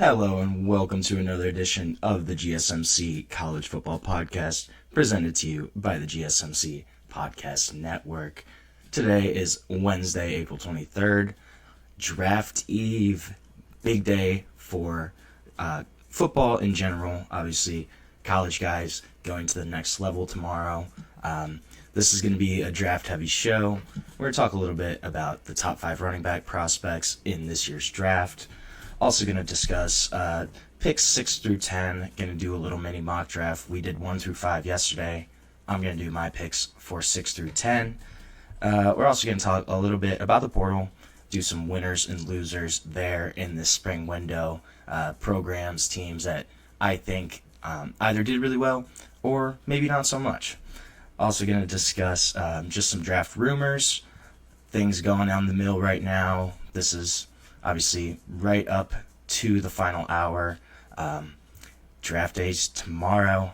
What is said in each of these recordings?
Hello and welcome to another edition of the GSMC College Football Podcast, presented to you by the GSMC Podcast Network. Today is Wednesday, April 23rd, Draft Eve, big day for football in general. Obviously, college guys going to the next level tomorrow. This is going to be a draft-heavy show. We're going to talk a little bit about the top 5 running back prospects in this year's draft. Also going to discuss picks 6 through 10. Going to do a little mini mock draft. We did 1 through 5 yesterday. I'm going to do my picks for 6 through 10. We're also going to talk a little bit about the portal, do some winners and losers there in this spring window, programs, teams that I think either did really well or maybe not so much. Also going to discuss just some draft rumors, things going on the mill right now. This is obviously right up to the final hour. Draft days tomorrow.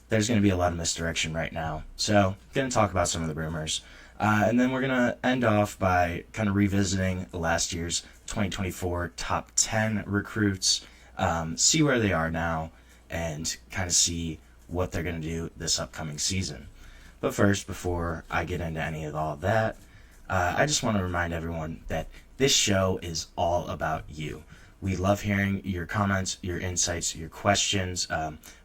There's going to be a lot of misdirection right now. So, going to talk about some of the rumors. And then we're going to end off by kind of revisiting last year's 2024 top 10 recruits, see where they are now, and kind of see what they're going to do this upcoming season. But first, before I get into any of all that, I just want to remind everyone that this show is all about you. We love hearing your comments, your insights, your questions.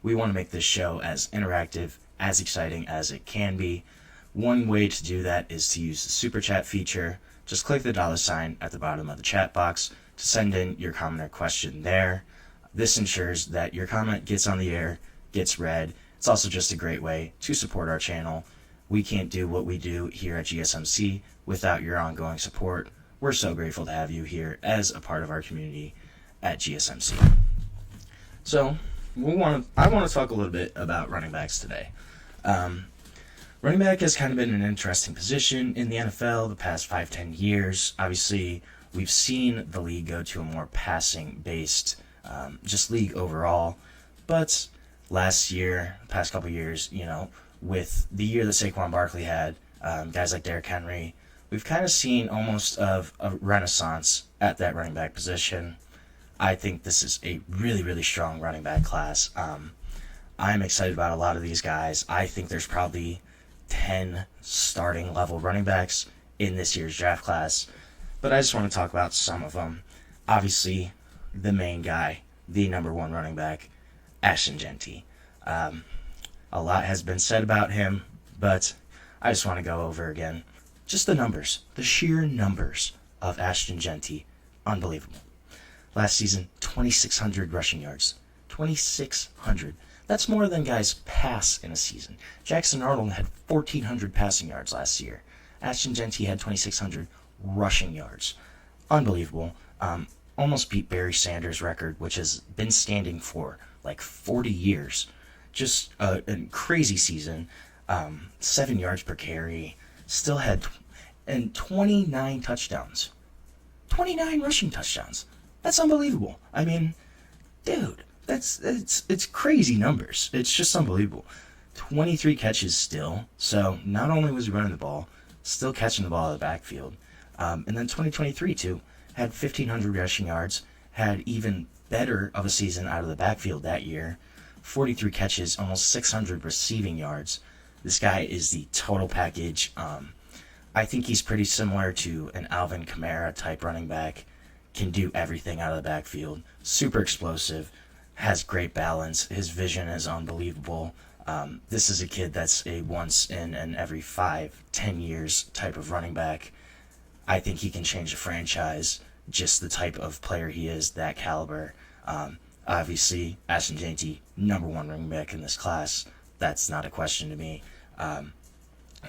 We want to make this show as interactive, as exciting as it can be. One way to do that is to use the Super Chat feature. Just click the $ at the bottom of the chat box to send in your comment or question there. This ensures that your comment gets on the air, gets read. It's also just a great way to support our channel. We can't do what we do here at GSMC without your ongoing support. We're so grateful to have you here as a part of our community at GSMC. So, I want to talk a little bit about running backs today. Running back has kind of been an interesting position in the NFL the past 5-10 years. Obviously, we've seen the league go to a more passing-based just league overall. But last year, past couple years, with the year that Saquon Barkley had, guys like Derrick Henry, we've kind of seen almost of a renaissance at that running back position. I think this is a really, really strong running back class. I'm excited about a lot of these guys. I think there's probably 10 starting level running backs in this year's draft class. But I just want to talk about some of them. Obviously, the main guy, the number 1 running back, Ashton Jeanty. A lot has been said about him, but I just want to go over again. Just the numbers, the sheer numbers of Ashton Jeanty. Unbelievable. Last season, 2,600 rushing yards. 2,600. That's more than guys pass in a season. Jackson Arnold had 1,400 passing yards last year. Ashton Jeanty had 2,600 rushing yards. Unbelievable. Almost beat Barry Sanders' record, which has been standing for like 40 years. Just a crazy season. 7 yards per carry. Still had 29 touchdowns. 29 rushing touchdowns. That's unbelievable. I mean, dude, it's crazy numbers. It's just unbelievable. 23 catches still. So not only was he running the ball, still catching the ball out of the backfield. And then 2023 too, had 1,500 rushing yards. Had even better of a season out of the backfield that year. 43 catches, almost 600 receiving yards. This guy is the total package. I think he's pretty similar to an Alvin Kamara type running back. Can do everything out of the backfield. Super explosive. Has great balance. His vision is unbelievable. This is a kid that's a once in and every 5-10 years type of running back. I think he can change a franchise. Just the type of player he is, that caliber. Obviously, Ashton Jeanty, number 1 running back in this class. That's not a question to me.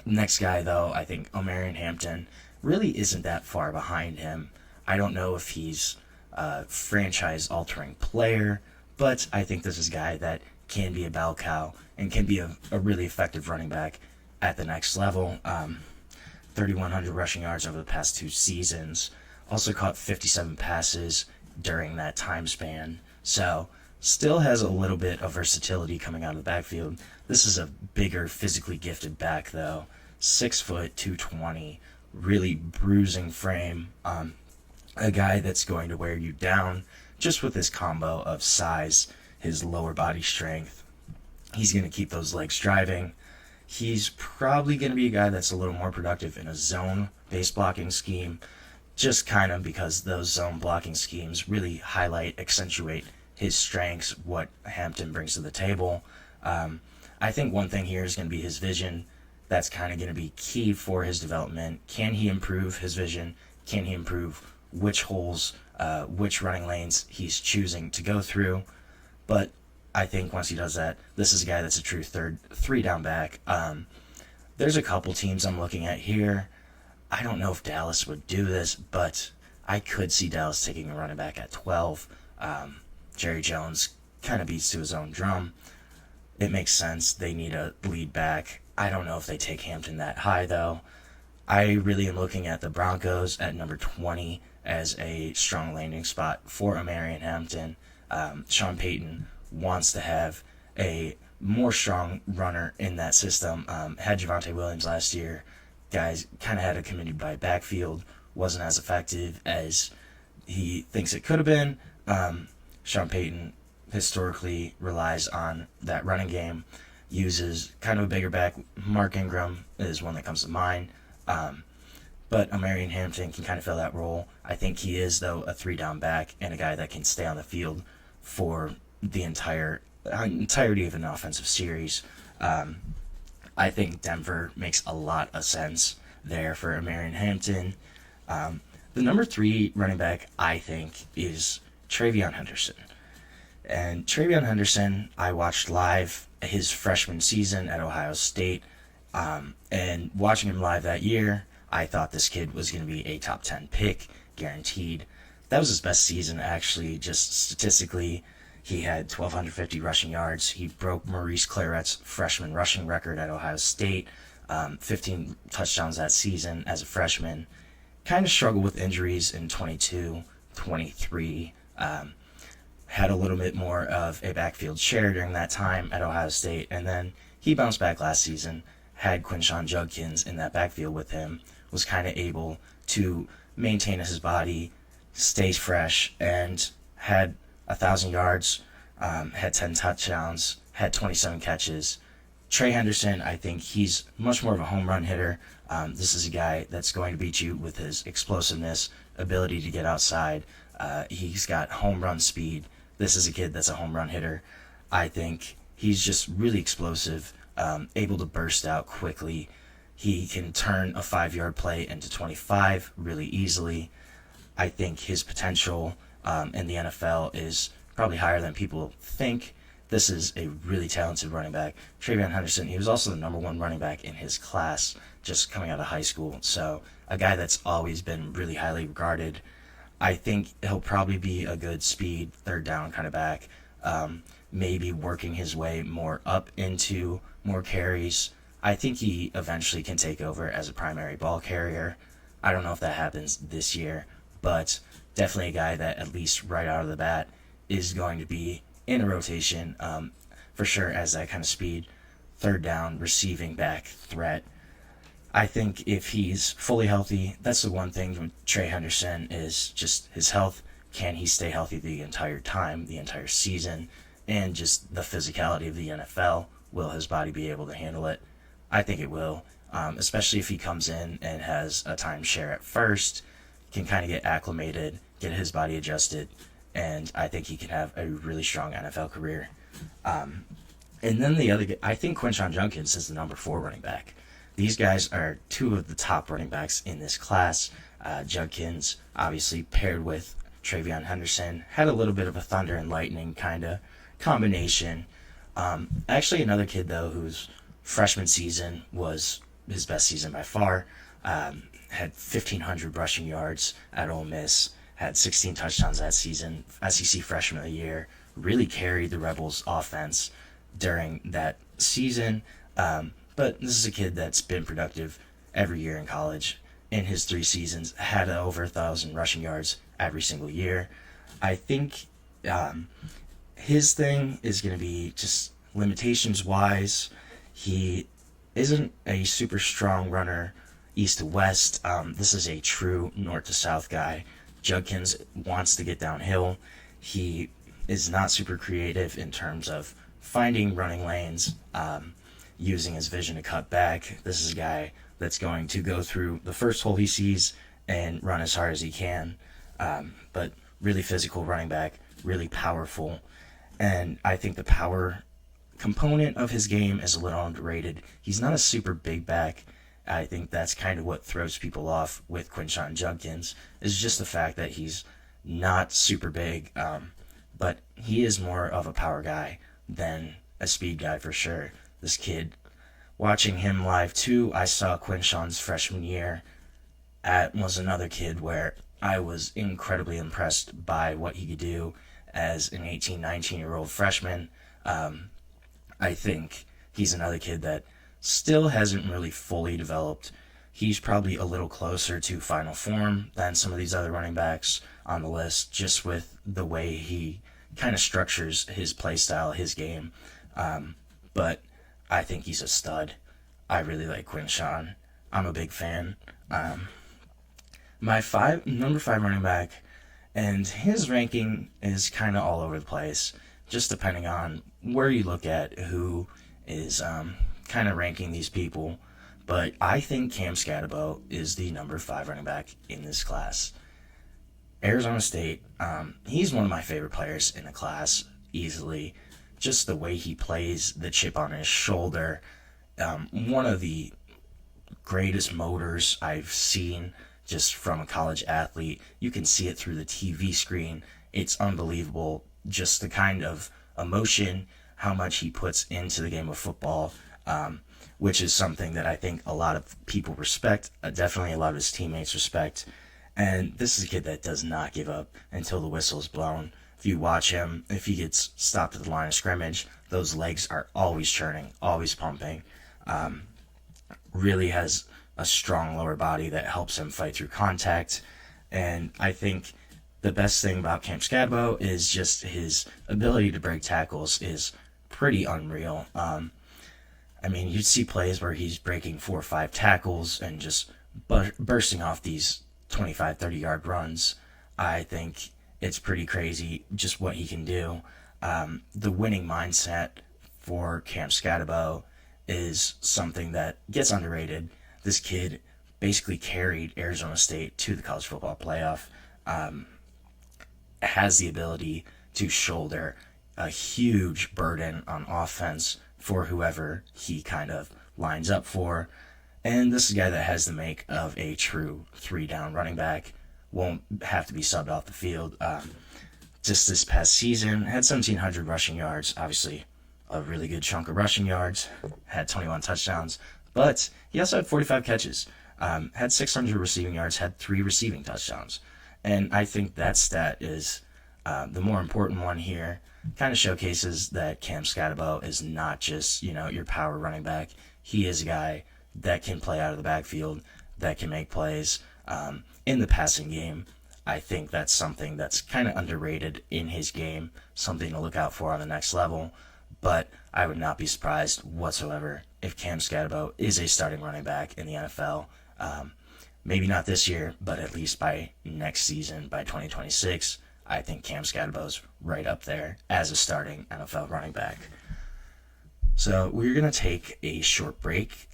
Next guy, though, I think Omarion Hampton really isn't that far behind him. I don't know if he's a franchise-altering player, but I think this is a guy that can be a bell cow and can be a really effective running back at the next level. 3,100 rushing yards over the past 2 seasons. Also caught 57 passes during that time span. So, still has a little bit of versatility coming out of the backfield. This is a bigger, physically gifted back, though. 6 foot, 220, really bruising frame. A guy that's going to wear you down, just with his combo of size, his lower body strength, he's going to keep those legs driving. He's probably going to be a guy that's a little more productive in a zone-based blocking scheme, just kind of because those zone blocking schemes really highlight, accentuate his strengths, what Hampton brings to the table. I think one thing here is going to be his vision. That's kind of going to be key for his development. Can he improve his vision? Can he improve which holes, which running lanes he's choosing to go through? But I think once he does that, this is a guy that's a true three down back. There's a couple teams I'm looking at here. I don't know if Dallas would do this, but I could see Dallas taking a running back at 12. Jerry Jones kind of beats to his own drum. It makes sense. They need a lead back. I don't know if they take Hampton that high, though. I really am looking at the Broncos at number 20 as a strong landing spot for Omarion Hampton. Sean Payton wants to have a more strong runner in that system. Had Javonte Williams last year. Guys kind of had a committee by backfield. Wasn't as effective as he thinks it could have been. Sean Payton historically relies on that running game. Uses kind of a bigger back. Mark Ingram is one that comes to mind. But Omarion Hampton can kind of fill that role. I think he is, though, a three-down back and a guy that can stay on the field for the entirety of an offensive series. I think Denver makes a lot of sense there for Omarion Hampton. The number 3 running back, I think, is TreVeyon Henderson. And TreVeyon Henderson, I watched live his freshman season at Ohio State. And watching him live that year, I thought this kid was going to be a top 10 pick, guaranteed. That was his best season, actually, just statistically. He had 1,250 rushing yards. He broke Maurice Claret's freshman rushing record at Ohio State. 15 touchdowns that season as a freshman. Kind of struggled with injuries in 22, 23. Had a little bit more of a backfield share during that time at Ohio State. And then he bounced back last season. Had Quinshon Judkins in that backfield with him. Was kind of able to maintain his body, stay fresh, and had 1,000 yards, had 10 touchdowns, had 27 catches. Trey Henderson, I think he's much more of a home run hitter. This is a guy that's going to beat you with his explosiveness, ability to get outside. He's got home run speed. This is a kid that's a home run hitter. I think he's just really explosive, able to burst out quickly. He can turn a 5-yard play into 25 really easily. I think his potential in the NFL is probably higher than people think. This is a really talented running back. TreVeyon Henderson, he was also the number 1 running back in his class just coming out of high school. So a guy that's always been really highly regarded. I think he'll probably be a good speed, third down kind of back. Maybe working his way more up into more carries. I think he eventually can take over as a primary ball carrier. I don't know if that happens this year, but definitely a guy that at least right out of the bat is going to be in a rotation for sure as that kind of speed, third down, receiving back threat. I think if he's fully healthy, that's the one thing with Trey Henderson is just his health. Can he stay healthy the entire time, the entire season, and just the physicality of the NFL? Will his body be able to handle it? I think it will, especially if he comes in and has a timeshare at first, can kind of get acclimated, get his body adjusted, and I think he can have a really strong NFL career. And then the other, I think Quinshon Judkins is the number 4 running back. These guys are 2 of the top running backs in this class. Judkins, obviously paired with TreVeyon Henderson, had a little bit of a thunder and lightning kind of combination. Actually, another kid, though, whose freshman season was his best season by far, had 1,500 rushing yards at Ole Miss, had 16 touchdowns that season, SEC Freshman of the Year, really carried the Rebels' offense during that season. But this is a kid that's been productive every year in college. In his 3 seasons, had over 1,000 rushing yards every single year. I think his thing is going to be just limitations-wise. He isn't a super strong runner east to west. This is a true north to south guy. Judkins wants to get downhill. He is not super creative in terms of finding running lanes, using his vision to cut back. This is a guy that's going to go through the first hole he sees and run as hard as he can. But really physical running back, really powerful. And I think the power component of his game is a little underrated. He's not a super big back. I think that's kind of what throws people off with Quinshon Judkins, is just the fact that he's not super big, but he is more of a power guy than a speed guy for sure. This kid, watching him live too, I saw Quinshon's freshman year. Was another kid where I was incredibly impressed by what he could do as an 18, 19-year-old freshman. I think he's another kid that still hasn't really fully developed. He's probably a little closer to final form than some of these other running backs on the list, just with the way he kind of structures his play style, his game. But I think he's a stud. I really like Quinshon. I'm a big fan. My number 5 running back, and his ranking is kind of all over the place, just depending on where you look at who is kind of ranking these people. But I think Cam Scatterbo is the number 5 running back in this class. Arizona State, he's one of my favorite players in the class, easily. Just the way he plays, the chip on his shoulder, one of the greatest motors I've seen just from a college athlete. You can see it through the TV screen. It's unbelievable, just the kind of emotion, how much he puts into the game of football, which is something that I think a lot of people respect, definitely a lot of his teammates respect. And this is a kid that does not give up until the whistle is blown. If you watch him, if he gets stopped at the line of scrimmage, those legs are always churning, always pumping. Really has a strong lower body that helps him fight through contact. And I think the best thing about Cam Scatterbo is just his ability to break tackles is pretty unreal. I mean, you'd see plays where he's breaking 4 or 5 tackles and just bursting off these 25, 30-yard runs. I think it's pretty crazy just what he can do. The winning mindset for Cam Scatterbo is something that gets underrated. This kid basically carried Arizona State to the college football playoff, has the ability to shoulder a huge burden on offense for whoever he kind of lines up for. And this is a guy that has the make of a true 3-down running back. Won't have to be subbed off the field. Just this past season, had 1,700 rushing yards. Obviously, a really good chunk of rushing yards. Had 21 touchdowns. But he also had 45 catches. Had 600 receiving yards. Had 3 receiving touchdowns. And I think that stat is the more important one here. Kind of showcases that Cam Scatterbo is not just, your power running back. He is a guy that can play out of the backfield, that can make plays. In the passing game, I think that's something that's kind of underrated in his game, something to look out for on the next level. But I would not be surprised whatsoever if Cam Scatterbo is a starting running back in the NFL. Maybe not this year, but at least by next season, by 2026, I think Cam Scatterbo's right up there as a starting NFL running back. So we're going to take a short break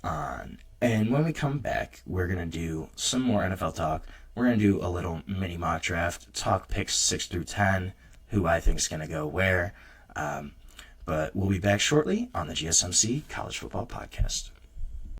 and when we come back, we're going to do some more NFL talk. We're going to do a little mini mock draft, talk picks 6 through 10, who I think is going to go where. But we'll be back shortly on the GSMC College Football Podcast.